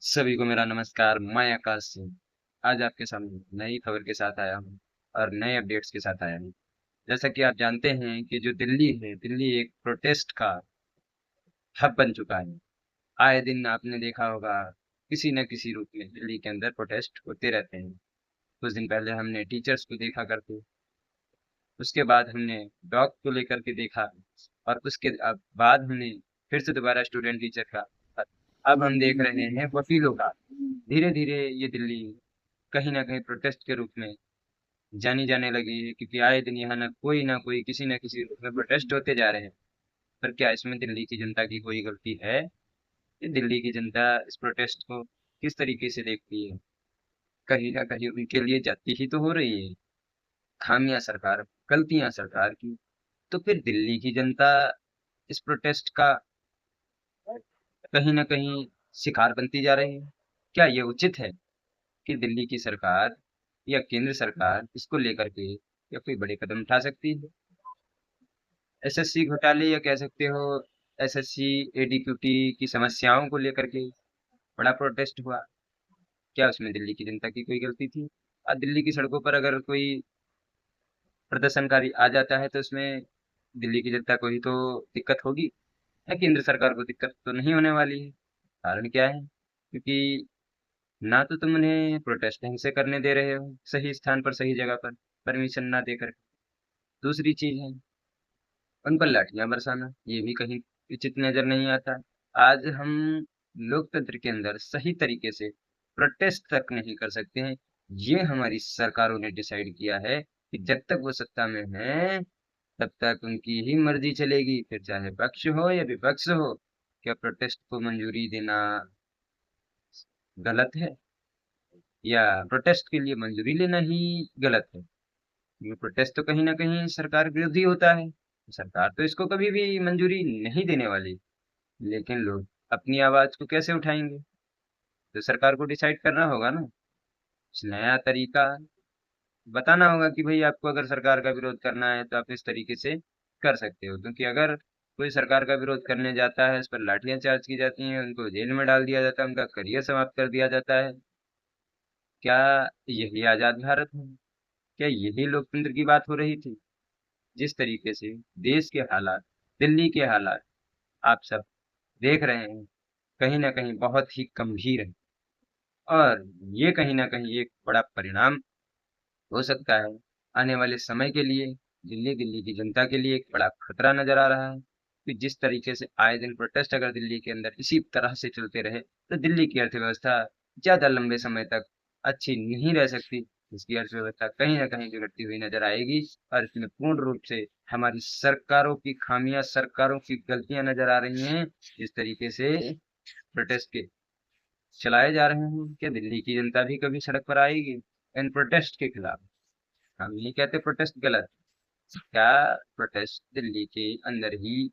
सभी को मेरा नमस्कार। मैं आकाश सिंह आज आपके सामने नई खबर के साथ आया हूँ और नए अपडेट्स के साथ आया हूँ। जैसा कि आप जानते हैं कि जो दिल्ली है, दिल्ली एक प्रोटेस्ट का हब बन चुका है। आए दिन आपने देखा होगा किसी न किसी रूप में दिल्ली के अंदर प्रोटेस्ट होते रहते हैं। कुछ दिन पहले हमने टीचर्स को देखा करते, उसके बाद हमने डॉग को लेकर के देखा और उसके बाद हमने फिर से दोबारा स्टूडेंट टीचर का। अब हम देख रहे हैं वकीलों का। धीरे धीरे ये दिल्ली कहीं ना कहीं प्रोटेस्ट के रूप में जानी जाने लगी है, क्योंकि आए दिन यहाँ ना कोई किसी न किसी रूप में प्रोटेस्ट होते जा रहे हैं। पर क्या इसमें दिल्ली की जनता की कोई गलती है? ये दिल्ली की जनता इस प्रोटेस्ट को किस तरीके से देखती है? कहीं ना कहीं उनके लिए जाती ही तो हो रही है। खामियां सरकार, गलतियां सरकार की। तो फिर दिल्ली की जनता इस प्रोटेस्ट का कहीं ना कहीं शिकार बनती जा रही है। क्या ये उचित है कि दिल्ली की सरकार या केंद्र सरकार इसको लेकर के या कोई बड़े कदम उठा सकती है? एसएससी घोटाले या कह सकते हो एसएससी एडीक्यूटी की समस्याओं को लेकर के बड़ा प्रोटेस्ट हुआ। क्या उसमें दिल्ली की जनता की कोई गलती थी? आज दिल्ली की सड़कों पर अगर कोई प्रदर्शनकारी आ जाता है तो उसमें दिल्ली की जनता को ही तो दिक्कत होगी, या केंद्र सरकार को दिक्कत तो नहीं होने वाली है। कारण क्या है? क्योंकि ना तो तुम उन्हें प्रोटेस्ट ढंग से करने दे रहे हो, सही स्थान पर सही जगह पर परमिशन ना देकर। दूसरी चीज है उन पर लाठियां बरसाना, ये भी कहीं उचित नजर नहीं आता। आज हम लोकतंत्र के अंदर सही तरीके से प्रोटेस्ट तक नहीं कर सकते हैं। ये हमारी सरकारों ने डिसाइड किया है कि जब तक वो सत्ता में है तब तक उनकी ही मर्जी चलेगी, फिर चाहे पक्ष हो या विपक्ष हो। क्या प्रोटेस्ट को मंजूरी देना गलत है, या प्रोटेस्ट के लिए मंजूरी लेना ही गलत है? ये प्रोटेस्ट तो कहीं ना कहीं सरकार विरोधी होता है। सरकार तो इसको कभी भी मंजूरी नहीं देने वाली। लेकिन लोग अपनी आवाज को कैसे उठाएंगे? तो सरकार को डिसाइड करना होगा ना। कुछ नया तरीका बताना होगा कि भाई आपको अगर सरकार का विरोध करना है तो आप इस तरीके से कर सकते हो। क्योंकि अगर कोई सरकार का विरोध करने जाता है, इस पर लाठियां चार्ज की जाती हैं, उनको जेल में डाल दिया जाता है, उनका करियर समाप्त कर दिया जाता है। क्या यही आजाद भारत है? क्या यही लोकतंत्र की बात हो रही थी? जिस तरीके से देश के हालात, दिल्ली के हालात आप सब देख रहे हैं, कहीं ना कहीं बहुत ही गंभीर है। और ये कहीं ना कहीं एक बड़ा परिणाम हो सकता है आने वाले समय के लिए। दिल्ली की जनता के लिए एक बड़ा खतरा नजर आ रहा है कि जिस तरीके से आए दिन प्रोटेस्ट अगर दिल्ली के अंदर इसी तरह से चलते रहे तो दिल्ली की अर्थव्यवस्था ज्यादा लंबे समय तक अच्छी नहीं रह सकती। इसकी अर्थव्यवस्था कहीं ना कहीं बिगड़ती हुई नजर आएगी। और इसमें पूर्ण रूप से हमारी सरकारों की खामियां, सरकारों की गलतियां नजर आ रही हैं। जिस तरीके से प्रोटेस्ट के चलाए जा रहे हैं, क्या दिल्ली की जनता भी कभी सड़क पर आएगी इन प्रोटेस्ट के खिलाफ? हम नहीं कहते प्रोटेस्ट गलत। क्या प्रोटेस्ट दिल्ली के अंदर ही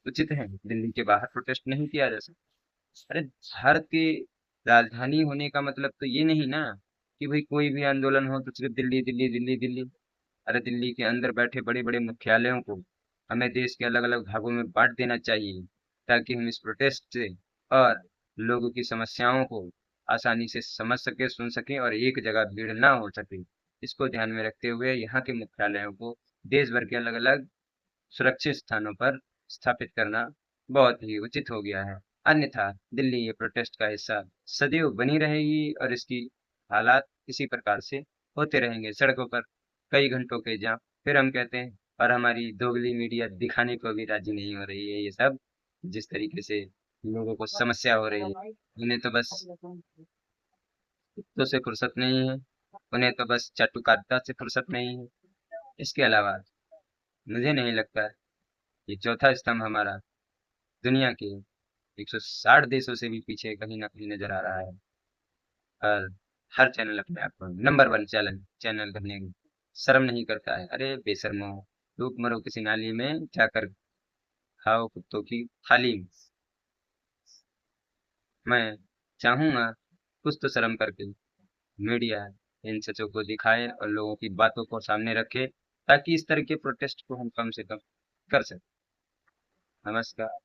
उचित है? दिल्ली के बाहर प्रोटेस्ट नहीं किया जा सकता? अरे भारत की राजधानी होने का मतलब तो ये नहीं ना कि भाई कोई भी आंदोलन हो तो सिर्फ दिल्ली दिल्ली दिल्ली दिल्ली। अरे दिल्ली के अंदर बैठे बड़े बड़े मुख्यालयों को हमें देश के अलग अलग भागों में बांट देना चाहिए, ताकि हम इस प्रोटेस्ट से और लोगों की समस्याओं को आसानी से समझ सके, सुन सके और एक जगह भीड़ ना हो सके। इसको ध्यान में रखते हुए यहाँ के मुख्यालयों को देश भर के अलग अलग सुरक्षित स्थानों पर स्थापित करना बहुत ही उचित हो गया है। अन्यथा दिल्ली ये प्रोटेस्ट का हिस्सा सदैव बनी रहेगी और इसकी हालात इसी प्रकार से होते रहेंगे। सड़कों पर कई घंटों के जाम, फिर हम कहते हैं और हमारी दोगली मीडिया दिखाने को भी राजी नहीं हो रही है ये सब। जिस तरीके से लोगों को समस्या हो रही है, उन्हें तो बस कुत्तों से फुर्सत नहीं है, उन्हें तो बस चाटुकारिता से फुर्सत नहीं है। इसके अलावा मुझे नहीं लगता ये चौथा स्तंभ हमारा दुनिया के 160 देशों से भी पीछे कहीं ना कहीं नजर आ रहा है। और हर चैनल अपने आप को नंबर वन चैनल चैनल करने की शर्म नहीं करता है। अरे बेशर्मो, डूब मरो किसी नाली में, जाकर खाओ कुत्तों की थाली में। मैं चाहूंगा कुछ तो शर्म करके मीडिया इन सचों को दिखाए और लोगों की बातों को सामने रखे, ताकि इस तरह के प्रोटेस्ट को हम कम से कम कर सकें। नमस्कार।